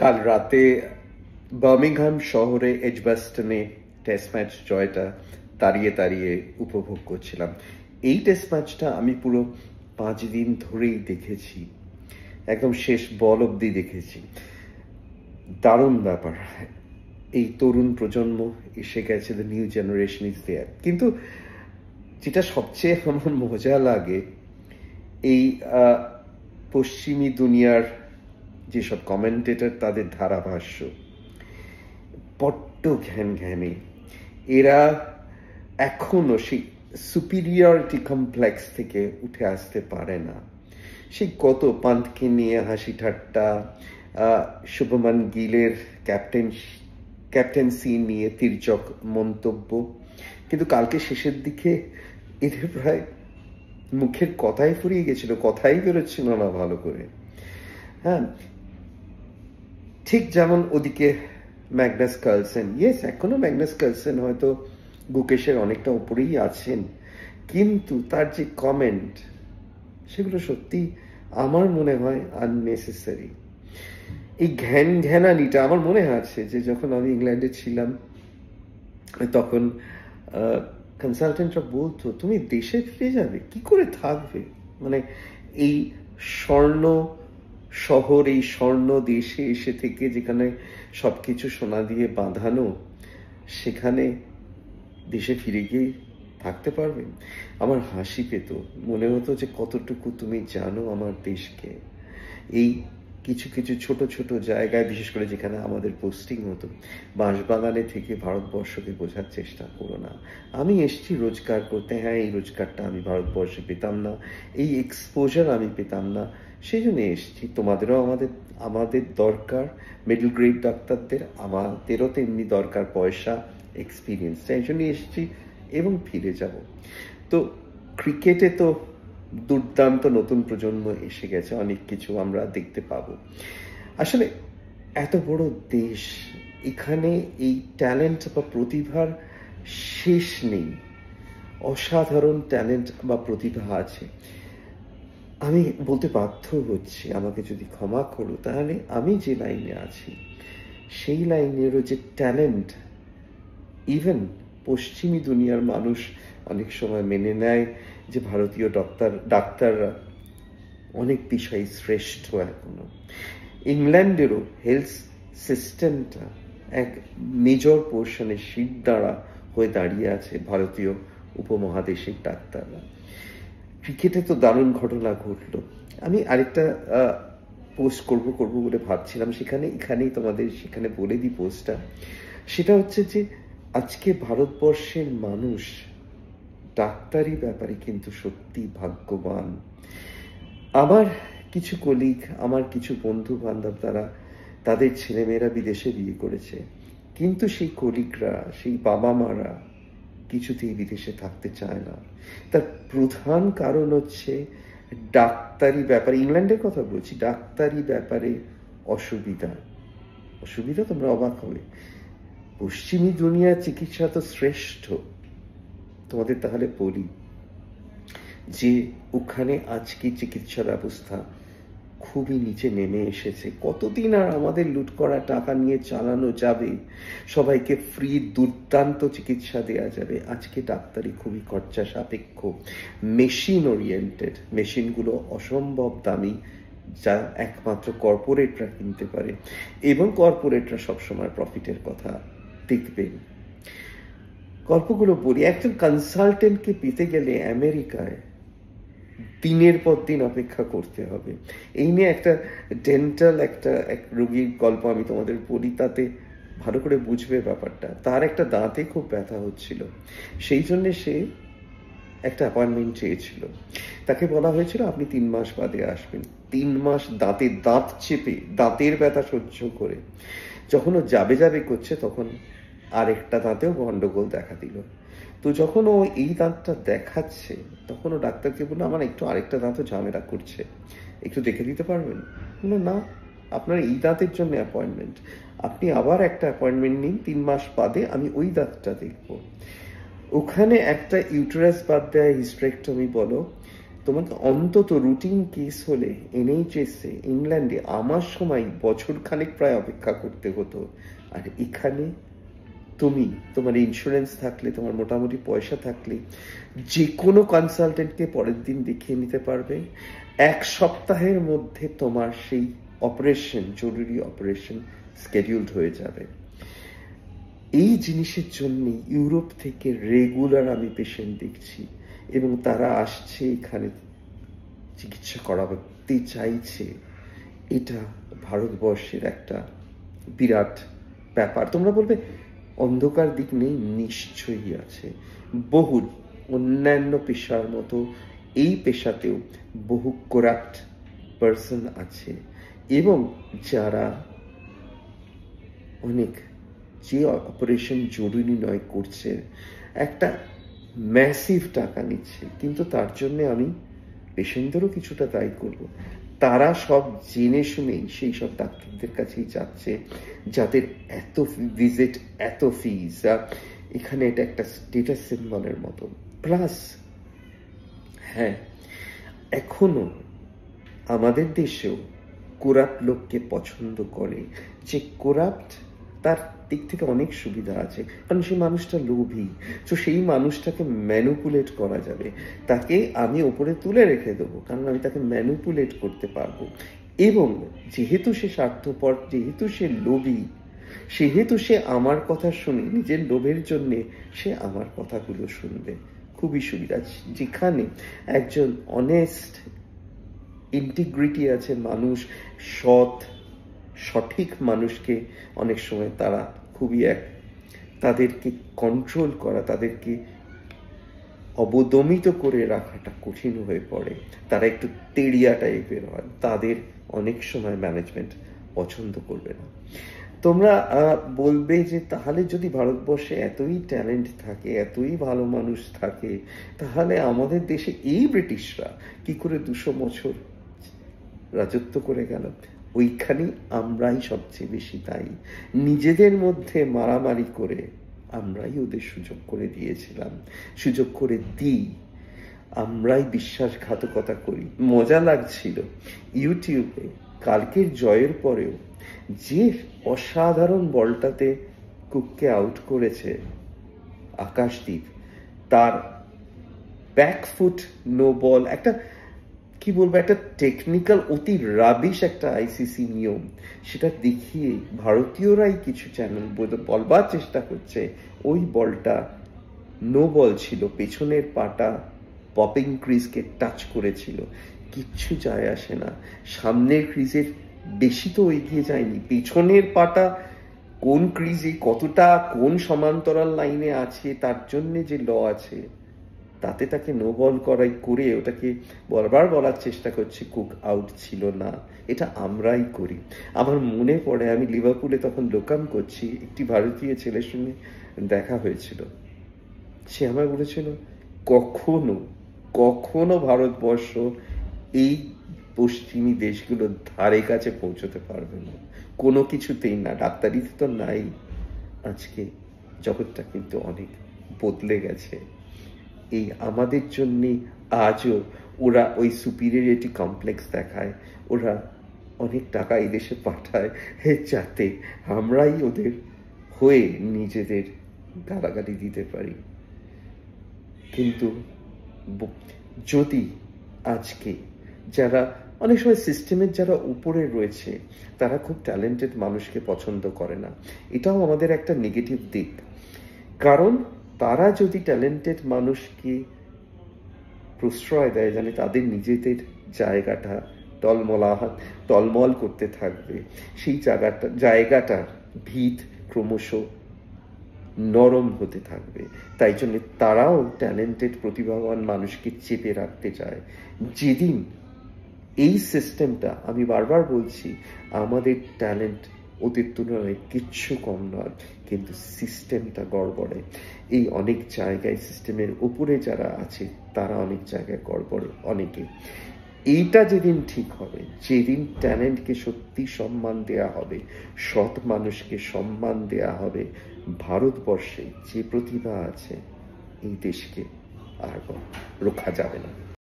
কাল রাতে বার্মিংহাম শহরে এজবাস্টনে টেস্ট ম্যাচ জয়টা দাঁড়িয়ে দাঁড়িয়ে উপভোগ করছিলাম। এই টেস্ট ম্যাচটা আমি পুরো 5 দিন ধরেই দেখেছি, একদম শেষ বল অব্দি দেখেছি। দারুণ ব্যাপার। এই তরুণ প্রজন্ম এসে গেছে, the new generation is there. কিন্তু যেটা সবচেয়ে আমার মজা লাগে, এই পশ্চিমী দুনিয়ার যেসব কমেন্টেটর, তাদের ধারাভাষ্য বড্ড ঘ্যান ঘ্যানে। এরা এখনো সেই সুপিরিয়রিটি কমপ্লেক্স থেকে উঠে আসতে পারে না। সেই কত পান্থকে নিয়ে হাসি ঠাট্টা, শুভমান গিলের ক্যাপ্টেন্সি নিয়ে তির্যক মন্তব্য, কিন্তু কালকে শেষের দিকে এদের প্রায় মুখের কথাই ফুরিয়ে গেছিল, কথাই বেরোচ্ছিল না ভালো করে। হ্যাঁ, ঠিক যেমন ওদিকে ম্যাগনাস কার্লসেন, ইয়েস, এখনো ম্যাগনাস কার্লসেন হয়তো গুকেশের অনেকটা উপরেই আছেন, কিন্তু তার যে কমেন্ট, সেগুলো সত্যি আমার মনে হয় আননেসেসারি। এই ঘ্যানানিটা আমার মনে আছে যে যখন আমি ইংল্যান্ডে ছিলাম, তখন কনসালটেন্টরা বলতো, তুমি দেশে ফিরে যাবে, কি করে থাকবে? মানে এই স্বর্ণ শহর, এই স্বর্ণ দেশে এসে থেকে যেখানে সবকিছু সোনা দিয়ে বাঁধানো, সেখানে দেশে ফিরে গিয়ে থাকতে পারবে? আমার হাসি পেত, মনে হতো যে কতটুকু তুমি জানো আমার দেশকে। এই কিছু কিছু ছোট ছোট জায়গায়, বিশেষ করে যেখানে আমাদের পোস্টিং হতো, বাঁশবাগানে থেকে ভারতবর্ষকে বোঝার চেষ্টা করো না। আমি এসছি রোজগার করতে, হ্যাঁ, এই রোজগারটা আমি ভারতবর্ষে পেতাম না, এই এক্সপোজার আমি পেতাম না, সেই জন্য এসছি। তোমাদেরও আমাদের দরকার, মিডল গ্রেড ডাক্তারদের, আমাদেরও তেমনি দরকার পয়সা, এক্সপিরিয়েন্স, তাই জন্য এসছি এবং ফিরে যাব। তো ক্রিকেটে তো দুর্দান্ত নতুন প্রজন্ম এসে গেছে, অনেক কিছু আমরা দেখতে পাবো। আসলে এত বড় দেশ, এখানে এই ট্যালেন্ট বা প্রতিভার শেষ নেই। অসাধারণ ট্যালেন্ট বা প্রতিভা আছে। আমি বলতে বাধ্য হচ্ছি, আমাকে যদি ক্ষমা করো, তাহলে আমি যে লাইনে আছি সেই লাইনেরও যে ট্যালেন্ট, ইভেন পশ্চিমী দুনিয়ার মানুষ অনেক সময় মেনে নেয় যে ভারতীয় ডাক্তাররা অনেক বিষয় শ্রেষ্ঠ। এখনো ইংল্যান্ডেরও হেলথ সিস্টেমটা এক মেজর পোর্শনে শিরদাঁড়া হয়ে দাঁড়িয়ে আছে ভারতীয় উপমহাদেশের ডাক্তাররা। ক্রিকেটে তো দারুণ ঘটনা ঘটলো। আমি আরেকটা পোস্ট করব বলে ভাবছিলাম, এখানেই তোমাদের সেখানে বলে দিই পোস্টটা। সেটা হচ্ছে যে আজকে ভারতবর্ষের মানুষ ডাক্তারি ব্যাপারে কিন্তু সত্যি ভাগ্যবান। আমার কিছু কলিগ, আমার কিছু বন্ধু বান্ধব, তাদের ছেলেমেয়েরা বিদেশে বিয়ে করেছে, কিন্তু সেই কলিগরা, সেই বাবা মারা কিছুতেই বিদেশে থাকতে চায় না। তার প্রধান কারণ হচ্ছে ডাক্তারি ব্যাপারে, ইংল্যান্ডের কথা বলছি, ডাক্তারি ব্যাপারে অসুবিধা তোমরা অবাক হবে। পশ্চিমী দুনিয়ার চিকিৎসা তো শ্রেষ্ঠ। তোমাদের তাহলে বলি যে ওখানে আজকে চিকিৎসা ব্যবস্থা খুবই নিচে নেমে এসেছে। কতদিন আর আমাদের লুট করা টাকা নিয়ে চালানো যাবে? সবাইকে ফ্রি দুর্দান্ত চিকিৎসা দেওয়া যাবে? আজকে ডাক্তারি খুবই খরচা সাপেক্ষ, মেশিন ওরিয়েন্টেড, মেশিনগুলো অসম্ভব দামি, যা একমাত্র কর্পোরেটরা কিনতে পারে, এবং কর্পোরেটরা সবসময় প্রফিটের কথা দেখবেন। গল্পগুলো বলি, একজন কনসালটেন্টকে পেতে গেলে আমেরিকায় দিনের পর দিন অপেক্ষা করতে হবে। এই নিয়ে একটা ডেন্টাল এক রোগীর গল্প আমি তোমাদের বলি, তাতে ভালো করে বুঝবে ব্যাপারটা। তার একটা দাঁতে খুব ব্যথা হচ্ছিল, সেই জন্য সে একটা অ্যাপয়েন্টমেন্ট চেয়েছিল। তাকে বলা হয়েছিল আপনি 3 মাস বাদে আসবেন। 3 মাস দাঁত চেপে, দাঁতের ব্যথা সহ্য করে যখন ও যাবে করছে, তখন আরেকটা দাঁতেও গন্ডগোল দেখা দিল। তো যখন ও এই দাঁতটা দেখাচ্ছে, তখন ও ডাক্তারকে বললো আমার একটু আরেকটা দাঁতও ঝামেলা করছে, একটু দেখে দিতে পারবেন? বললো না, আপনার এই দাঁতের জন্য অ্যাপয়েন্টমেন্ট, আপনি আবার একটা অ্যাপয়েন্টমেন্ট নিন, 3 মাস বাদে আমি ওই দাঁতটা দেখবো। ওখানে একটা ইউটেরাস বাদ দেয়, হিস্টেরেক্টমি বলো, তোমাকে অন্তত রুটিন কেস হলে এনএইচএসে ইংল্যান্ডে আমার সময় বছর খানেক প্রায় অপেক্ষা করতে হতো, আর এখানে তুমি তোমার ইন্স্যুরেন্স থাকলে, তোমার মোটামুটি পয়সা থাকলে যে কোনো কনসালটেন্টকে পরের দিন দেখিয়ে নিতে পারবে। 1 সপ্তাহের মধ্যে তোমার সেই অপারেশন, জরুরি অপারেশন স্কেডিউলড হয়ে যাবে। এই জিনিসের জন্য ইউরোপ থেকে রেগুলার আমি পেশেন্ট দেখছি, এবং তারা আসছে এখানে চিকিৎসা করাতে চাইছে। এটা ভারতবর্ষের একটা বিরাট ব্যাপার। তোমরা বলবে অন্ধকার দিক নেই, নিশ্চয়ই আছে। বহু অন্যান্য পেশার মতো এই পেশাতেও বহু করাপ্ট পার্সন আছে, এবং যারা অনেক যে অপারেশন জরুরি নয় করছে, একটা ম্যাসিভ টাকা নিচ্ছে। কিন্তু তার জন্য আমি পেশেন্টদেরও কিছুটা দায়ী করব। তারা সব জেনে শুনেই সেই সব ডাক্তারদের কাছেই যাচ্ছে যাদের এত ভিজিট, এত ফিজ। এখানে এটা একটা স্টেটাস সিম্বলের মতো। প্লাস হ্যাঁ, এখনো আমাদের দেশেও কোরাপ্ট লোককে পছন্দ করে। যে কোরাপ্ট তার দিক থেকে অনেক সুবিধা আছে, কারণ সেই মানুষটা লোভী। তো সেই মানুষটাকে ম্যানুপুলেট করা যাবে, তাকে আমি ওপরে তুলে রেখে দেবো, কারণ আমি তাকে ম্যানুপুলেট করতে পারবো। এবং যেহেতু সে স্বার্থপর, যেহেতু সে লোভী, সেহেতু সে আমার কথা শুনে নিজের লোভের জন্যে সে আমার কথাগুলো শুনবে। খুবই সুবিধা। যেখানে একজন অনেস্ট, ইন্টিগ্রিটি আছে মানুষ, সৎ সঠিক মানুষকে অনেক সময় তারা খুবই তাদেরকে কন্ট্রোল করা, তাদেরকে অবদমিত করে রাখাটা কঠিন হয়ে পড়ে। তারা একটু তেড়িয়া টাইপের হয়, তাদের অনেক সময় ম্যানেজমেন্ট পছন্দ করবে না। তোমরা বলবে যে তাহলে যদি ভারতবর্ষে এতই ট্যালেন্ট থাকে, এতই ভালো মানুষ থাকে, তাহলে আমাদের দেশে এই ব্রিটিশরা কি করে 200 বছর রাজত্ব করে গেল? ওইখানেই আমরাই সবচেয়ে বেশি দায়ী। নিজেদের মধ্যে মারামারি করে আমরাই ওদের সুযোগ করে দিয়েছিলাম, সুযোগ করে দিই। আমরাই বিশ্বাসঘাতকতা করি। মজা লাগছিল ইউটিউবে কালকের জয়ের পরেও যে অসাধারণ বলটাতে কুককে আউট করেছে আকাশদীপ, তার ব্যাকফুট নো বল, একটা কি বলবো, একটা টেকনিক্যাল অতি রাবিশ একটা আইসিসি নিয়ম, সেটা দেখিয়ে ভারতীয়রাই কিছু চ্যানেল বলবার চেষ্টা করছে ওই বলটা নো বল ছিল, পেছনের পাটা পপিং ক্রিজকে টাচ করেছিল। কিচ্ছু যায় আসে না, সামনের ক্রিজের বেশি তো এগিয়ে যায়নি, পেছনের পাটা কোন ক্রিজে কতটা, কোন সমান্তরাল লাইনে আছে, তার জন্য যে ল আছে তাতে তাকে নো বল করাই করে ওটাকে বারবার বলার চেষ্টা করছে কুক আউট ছিল না। এটা আমরাই করি। আমার মনে পড়ে আমি লিভারপুলে তখন লোকাম করছি, একটি ভারতীয় ছেলের সঙ্গে দেখা হয়েছিল। সে আমায় বলেছিল কখনো কখনো ভারতবর্ষ এই পশ্চিমী দেশগুলোর ধারে কাছে পৌঁছতে পারবে না, কোনো কিছুতেই না। ডাক্তারিতে তো নাই। আজকে জগৎটা কিন্তু অনেক বদলে গেছে। এই আমাদের জন্যে আজও ওরা ওই সুপিরিয়রিটি কমপ্লেক্স দেখায়, ওরা অনেক টাকা এই দেশে পাঠায় যাতে আমরাই ওদের হয়ে নিজেদের গালাগালি দিতে পারি। কিন্তু যদি আজকে যারা অনেক সময় সিস্টেমের যারা উপরে রয়েছে তারা খুব ট্যালেন্টেড মানুষকে পছন্দ করে না, এটাও আমাদের একটা নেগেটিভ দিক। কারণ তারা যদি ট্যালেন্টেড মানুষকে প্রশ্রয় দেয়, জানে তাদের নিজেদের জায়গাটা টলমল করতে থাকবে, সেই জায়গাটার ভিত ক্রমশ নরম হতে থাকবে। তাই জন্য তারাও ট্যালেন্টেড প্রতিভাবান মানুষকে চেপে রাখতে চায়। যেদিন এই সিস্টেমটা, আমি বারবার বলছি আমাদের ট্যালেন্ট ওদের তুলনায় কিচ্ছু কম নয়, কিন্তু সিস্টেমটা গড়বড়ে। এই অনেক জায়গায় সিস্টেমের উপরে যারা আছে তারা অনেক জায়গায় গড়বড়ে অনেকে। এইটা যেদিন ঠিক হবে, যেদিন ট্যালেন্টকে সত্যি সম্মান দেয়া হবে, সৎ মানুষকে সম্মান দেয়া হবে, ভারতবর্ষে যে প্রতিভা আছে এই দেশকে আর রোখা যাবে না।